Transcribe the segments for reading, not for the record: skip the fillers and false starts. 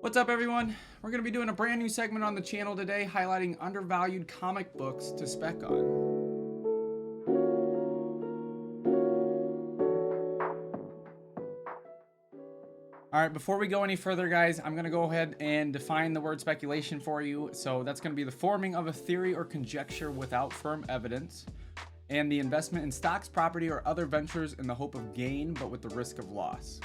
What's up, everyone? We're going to be doing a brand new segment on the channel today highlighting undervalued comic books to spec on. Alright, before we go any further, guys, I'm going to go ahead and define the word speculation for you. So that's going to be the forming of a theory or conjecture without firm evidence, and the investment in stocks, property, or other ventures in the hope of gain but with the risk of loss.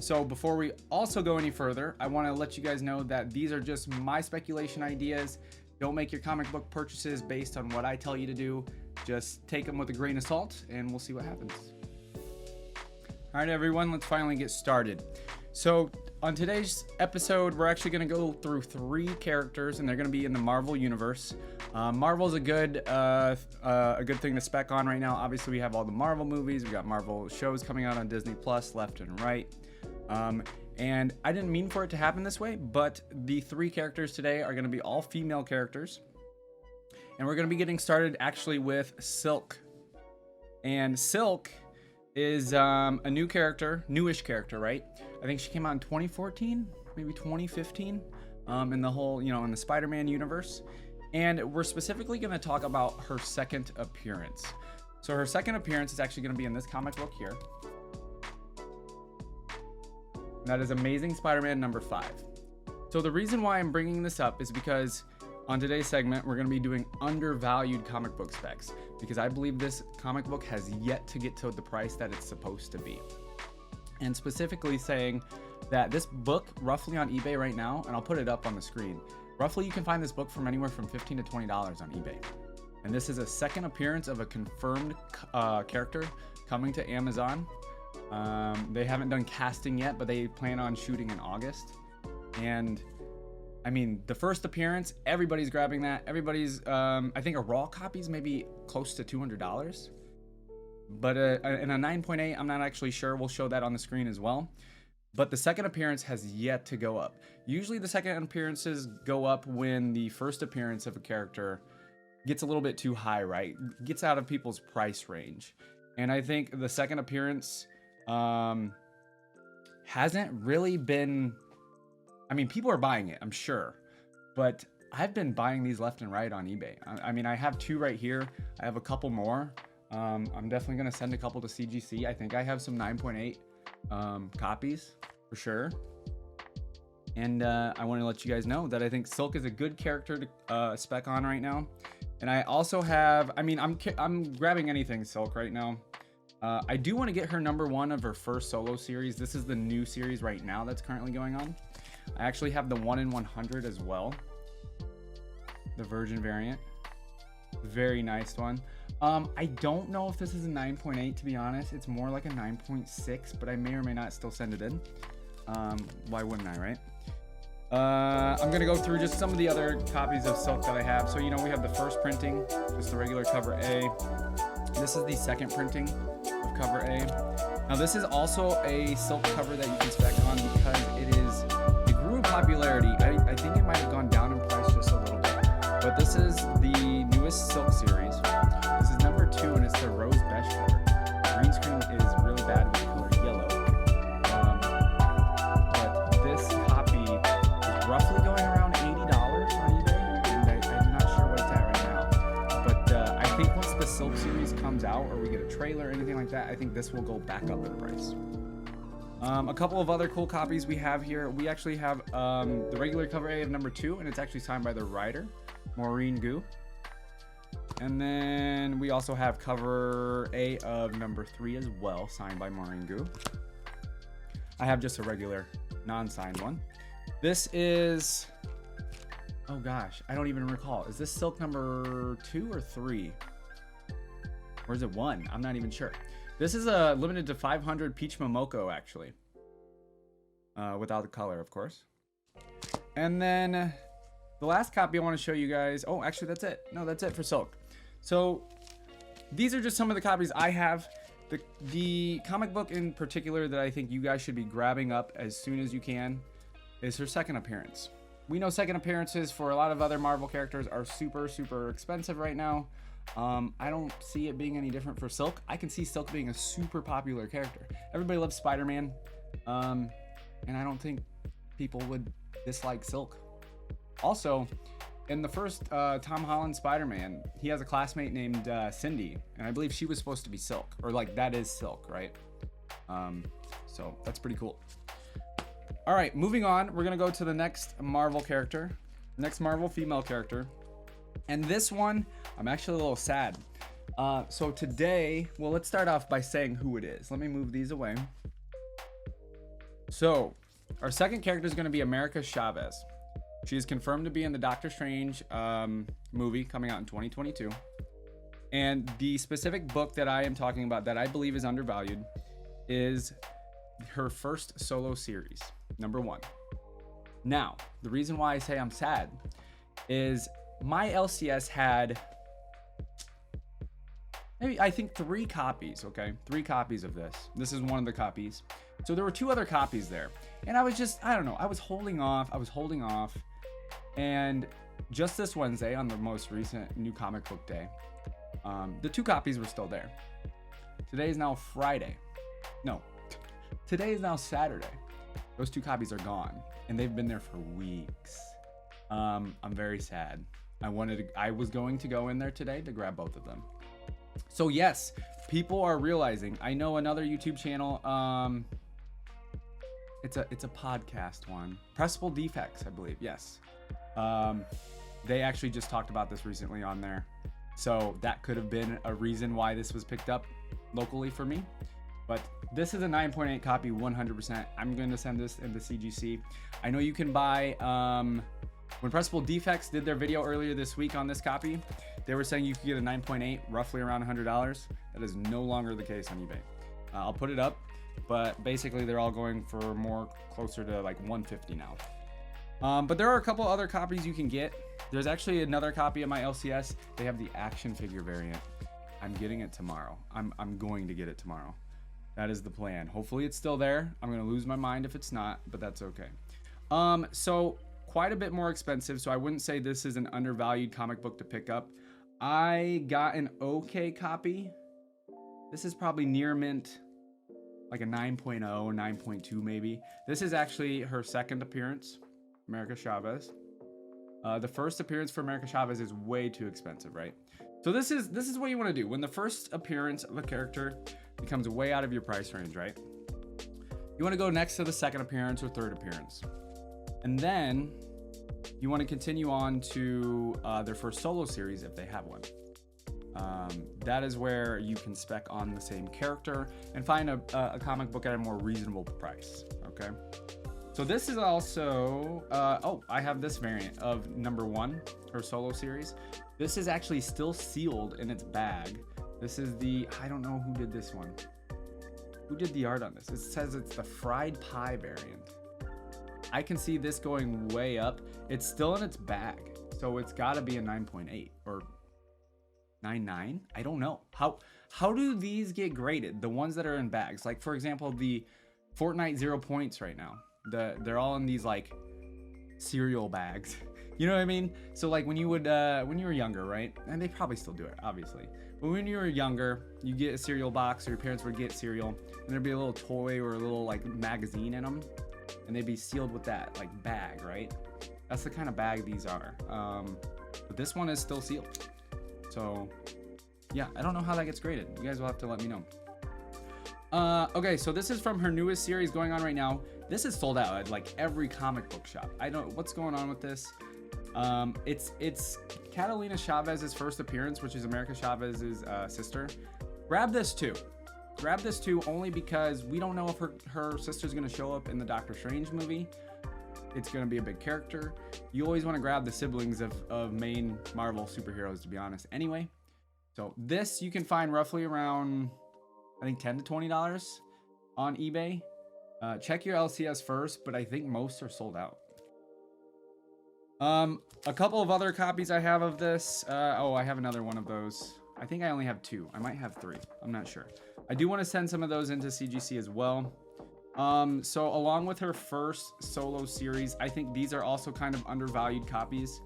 So before we also go any further, I want to let you guys know that these are just my speculation ideas. Don't make your comic book purchases based on what I tell you to do. Just take them with a grain of salt and we'll see what happens. All right, everyone, let's finally get started. So on today's episode, we're actually going to go through 3 characters, and they're going to be in the Marvel universe. Marvel's a good thing to spec on right now. Obviously, we have all the Marvel movies. We got Marvel shows coming out on Disney Plus left and right. And I didn't mean for it to happen this way, but the 3 characters today are going to be all female characters. And we're going to be getting started actually with Silk. And Silk is a new character, newish character, right? I think she came out in 2014, maybe 2015, in the whole, in the Spider-Man universe. And we're specifically going to talk about her second appearance. So her second appearance is actually going to be in this comic book here. And that is Amazing Spider-Man number 5. So the reason why I'm bringing this up is because on today's segment, we're going to be doing undervalued comic book specs, because I believe this comic book has yet to get to the price that it's supposed to be. And specifically saying that this book roughly on eBay right now, and I'll put it up on the screen, roughly you can find this book from anywhere from $15 to $20 on eBay. And this is a second appearance of a confirmed character coming to Amazon. They haven't done casting yet, but they plan on shooting in August. And I mean, the first appearance, everybody's grabbing that. Everybody's, I think a raw copy's maybe close to $200. But in a 9.8, I'm not actually sure. We'll show that on the screen as well. But the second appearance has yet to go up. Usually the second appearances go up when the first appearance of a character gets a little bit too high, right? Gets out of people's price range. And I think the second appearance hasn't really been... I mean, people are buying it, I'm sure, but I've been buying these left and right on eBay. I mean, I have 2 right here. I have a couple more. I'm definitely going to send a couple to CGC. I think I have some 9.8 copies for sure. And I want to let you guys know that I think Silk is a good character to spec on right now. And I also have, I mean, I'm grabbing anything Silk right now. I do want to get her number 1 of her first solo series. This is the new series right now that's currently going on. I actually have the 1 in 100 as well, the Virgin variant. Very nice one. I don't know if this is a 9.8, to be honest. It's more like a 9.6, but I may or may not still send it in. Why wouldn't I, right? I'm gonna go through just some of the other copies of Silk that I have. So we have the first printing, just the regular cover A. This is the second printing of cover A. Now this is also a Silk cover that you can spec on because it grew in popularity. I think it might have gone down in price just a little bit, but this is the newest Silk series. This is number 2, and it's the Rose Beige cover. Green screen is really bad with the color yellow, but this copy is roughly going around $80 on eBay, and I'm not sure what it's at right now. But I think once the Silk series comes out, or we get a trailer or anything like that, I think this will go back up in price. A couple of other cool copies we have here. We actually have the regular cover A of number 2, and it's actually signed by the writer, Maureen Gu. And then we also have cover A of number 3 as well, signed by Maureen Gu. I have just a regular non-signed one. This is, oh gosh, I don't even recall. Is this Silk number 2 or 3? Or is it 1? I'm not even sure. This is a limited to 500 Peach Momoko, actually. Without the color, of course. And then the last copy I want to show you guys. Oh, actually, that's it. No, that's it for Silk. So these are just some of the copies I have. The comic book in particular that I think you guys should be grabbing up as soon as you can is her second appearance. We know second appearances for a lot of other Marvel characters are super, super expensive right now. I don't see it being any different for Silk. I can see Silk being a super popular character. Everybody loves Spider-Man, and I don't think people would dislike Silk. Also, in the first Tom Holland Spider-Man, he has a classmate named Cindy, and I believe she was supposed to be Silk, or like that is Silk, right? So that's pretty cool. All right, moving on, we're gonna go to the next Marvel character, next Marvel female character, and this one I'm actually a little sad. So today, well, let's start off by saying who it is. Let me move these away. So our second character is going to be America Chavez. She is confirmed to be in the Doctor Strange movie coming out in 2022. And the specific book that I am talking about that I believe is undervalued is her first solo series, #1. Now, the reason why I say I'm sad is my LCS had maybe, I think 3 copies, okay? 3 copies of this. This is one of the copies. So there were 2 other copies there. And I was just, I don't know, I was holding off. And just this Wednesday, on the most recent new comic book day, the 2 copies were still there. Today is now Friday. No, today is now Saturday. Those 2 copies are gone, and they've been there for weeks. I'm very sad. I was going to go in there today to grab both of them. So yes, people are realizing. I know another YouTube channel. It's a podcast one. Pressable Defects, I believe. Yes. They actually just talked about this recently on there. So that could have been a reason why this was picked up locally for me. But this is a 9.8 copy, 100%. I'm going to send this into CGC. I know you can buy. When Pressable Defects did their video earlier this week on this copy, they were saying you could get a 9.8, roughly around $100. That is no longer the case on eBay. I'll put it up, but basically they're all going for more closer to like $150 now. But there are a couple other copies you can get. There's actually another copy of my LCS. They have the action figure variant. I'm getting it tomorrow. I'm going to get it tomorrow. That is the plan. Hopefully it's still there. I'm going to lose my mind if it's not, but that's okay. So quite a bit more expensive, so I wouldn't say this is an undervalued comic book to pick up. I got an okay copy. This is probably near mint, like a 9.0, 9.2 maybe. This is actually her second appearance, America Chavez. The first appearance for America Chavez is way too expensive, right? So this is what you want to do when the first appearance of a character becomes way out of your price range, right? You want to go next to the second appearance or third appearance. And then you want to continue on to their first solo series if they have one. That is where you can spec on the same character and find a comic book at a more reasonable price, okay? So this is also, I have this variant of #1, her solo series. This is actually still sealed in its bag. This is I don't know who did this one. Who did the art on this? It says it's the fried pie variant. I can see this going way up. It's still in its bag, so it's got to be a 9.8 or 9.9. I don't know. How do these get graded? The ones that are in bags, like for example, the Fortnite 0 points right now. They're all in these like cereal bags. You know what I mean? So like when you were younger, right? And they probably still do it, obviously. But when you were younger, you get a cereal box, or your parents would get cereal, and there'd be a little toy or a little like magazine in them. And they'd be sealed with that like bag, right? That's the kind of bag these are. But this one is still sealed. So yeah, I don't know how that gets graded. You guys will have to let me know. Okay, so this is from her newest series going on right now. This is sold out at like every comic book shop. I don't know what's going on with this. It's Catalina Chavez's first appearance, which is America Chavez's sister. Grab this too. Grab this too, only because we don't know if her sister's gonna show up in the Doctor Strange movie. It's gonna be a big character. You always want to grab the siblings of main Marvel superheroes, to be honest. Anyway, so this you can find roughly around, I think $10 to $20 on eBay. Check your LCS first, but I think most are sold out. A couple of other copies I have of this. I have another one of those. I think I only have 2. I might have 3. I'm not sure. I do want to send some of those into CGC as well. So along with her first solo series, I think these are also kind of undervalued copies.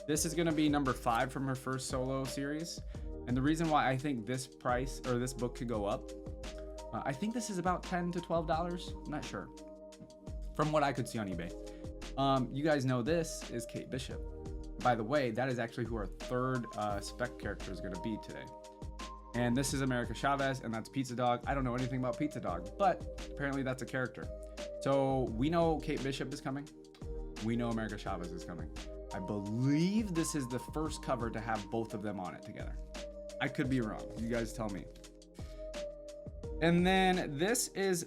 This is going to be #5 from her first solo series. And the reason why I think this price or this book could go up, I think this is about $10 to $12. I'm not sure. from what I could see on eBay. You guys know this is Kate Bishop. By the way, that is actually who our third spec character is going to be today. And this is America Chavez, and that's Pizza Dog. I don't know anything about Pizza Dog, but apparently that's a character. So we know Kate Bishop is coming. We know America Chavez is coming. I believe this is the first cover to have both of them on it together. I could be wrong. You guys tell me. And then this is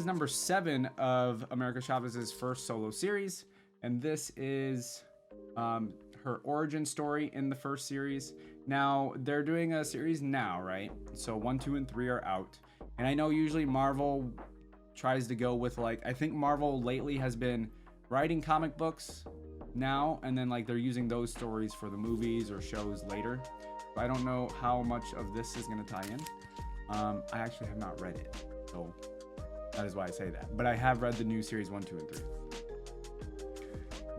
number 7 of America Chavez's first solo series, and this is her origin story in the first series. Now they're doing a series now, right? So 1, 2, and 3 are out, and I know usually Marvel tries to go with, like, I think Marvel lately has been writing comic books now, and then like they're using those stories for the movies or shows later. So I don't know how much of this is going to tie in. I actually have not read it, so that is why I say that. But I have read the new series 1, 2, and 3.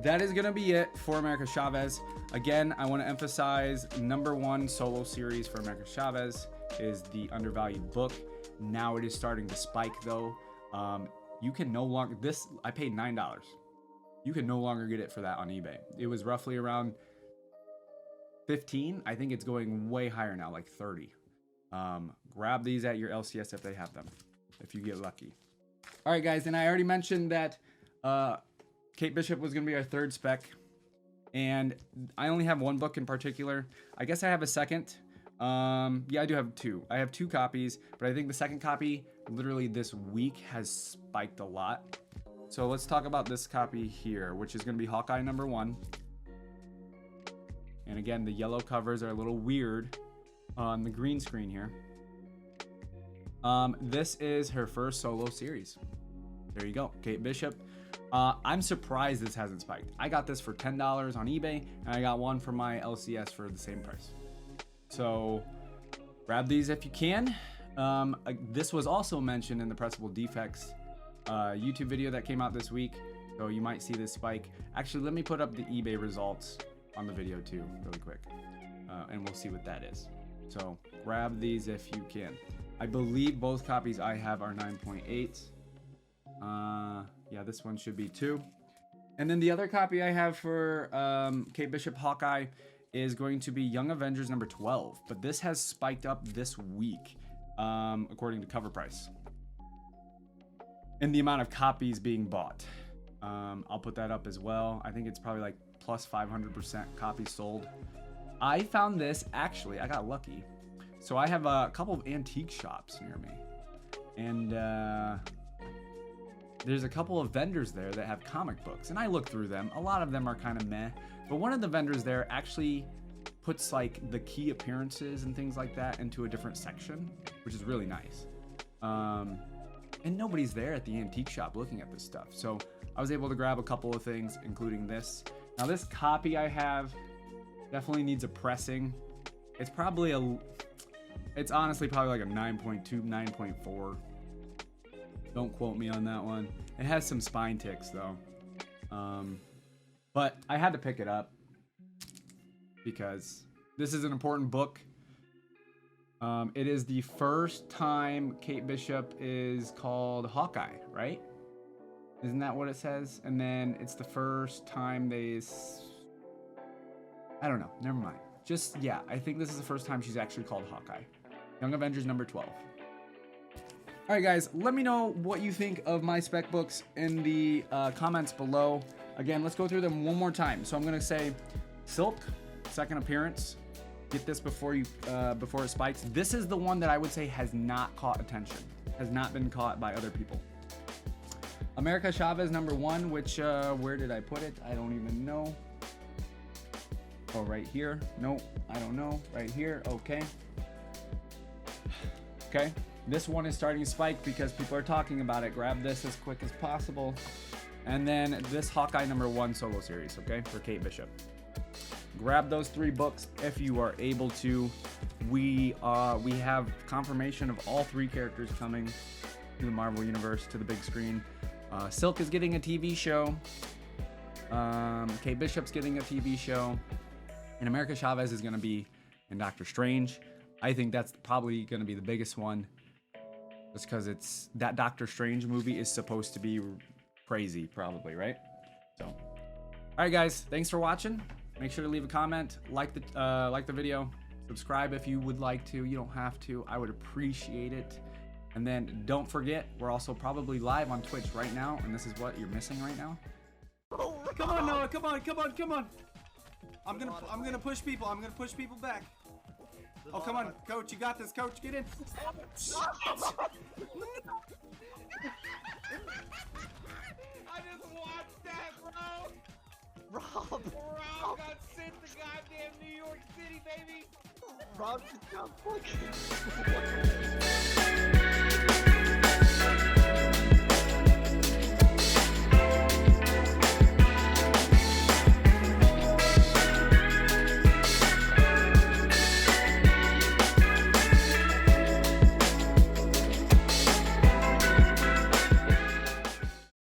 That is going to be it for America Chavez. Again, I want to emphasize number 1 solo series for America Chavez is the Undervalued book. Now it is starting to spike though. You can no longer, I paid $9. You can no longer get it for that on eBay. It was roughly around 15. I think it's going way higher now, like 30. Grab these at your LCS if they have them, if you get lucky. All right, guys, and I already mentioned that Kate Bishop was going to be our third spec, and I only have one book in particular. I guess I have a second. Yeah, I do have 2. I have 2 copies, but I think the second copy literally this week has spiked a lot. So let's talk about this copy here, which is going to be Hawkeye number 1. And again, the yellow covers are a little weird on the green screen here. This is her first solo series. There you go, Kate Bishop. I'm surprised this hasn't spiked. I got this for $10 on eBay, and I got one for my LCS for the same price. So grab these if you can. This was also mentioned in the Pressable Defects YouTube video that came out this week, so you might see this spike. Actually, let me put up the eBay results on the video too, really quick, and we'll see what that is. So grab these if you can. I believe both copies I have are 9.8. Yeah, this one should be 2. And then the other copy I have for Kate Bishop Hawkeye is going to be Young Avengers number 12, but this has spiked up this week, according to cover price, and the amount of copies being bought. I'll put that up as well. I think it's probably like plus 500% copies sold. I found this, actually, I got lucky. So I have a couple of antique shops near me, and there's a couple of vendors there that have comic books, and I look through them. A lot of them are kind of meh, but one of the vendors there actually puts like the key appearances and things like that into a different section, which is really nice. And nobody's there at the antique shop looking at this stuff, so I was able to grab a couple of things, including this. Now this copy I have definitely needs a pressing. It's probably it's honestly probably like a 9.2, 9.4. Don't quote me on that one. It has some spine ticks though. But I had to pick it up because this is an important book. It is the first time Kate Bishop is called Hawkeye, right? Isn't that what it says? And then it's the first time I don't know, never mind. Just, yeah, I think this is the first time she's actually called Hawkeye. Young Avengers number 12. All right, guys, let me know what you think of my spec books in the comments below. Again, let's go through them one more time. So I'm gonna say Silk, second appearance. Get this before it spikes. This is the one that I would say has not caught attention, has not been caught by other people. America Chavez number 1, which where did I put it? I don't even know. Oh, right here. Nope, I don't know. Right here. Okay. Okay. This one is starting to spike because people are talking about it. Grab this as quick as possible. And then this Hawkeye number 1 solo series, okay, for Kate Bishop. Grab those 3 books if you are able to. We have confirmation of all 3 characters coming to the Marvel Universe, to the big screen. Silk is getting a TV show. Kate Bishop's getting a TV show. And America Chavez is going to be in Doctor Strange. I think that's probably going to be the biggest one. Just because it's that Doctor Strange movie is supposed to be crazy, probably, right? So, all right, guys, thanks for watching. Make sure to leave a comment, like the video, subscribe if you would like to. You don't have to. I would appreciate it. And then don't forget, we're also probably live on Twitch right now, and this is what you're missing right now. Come on, Noah. Come on. I'm gonna push people. I'm gonna push people back. Oh, come on, Coach. You got this, Coach. Get in. I just watched that, bro. Rob got sent to goddamn New York City, baby. Rob just got fucking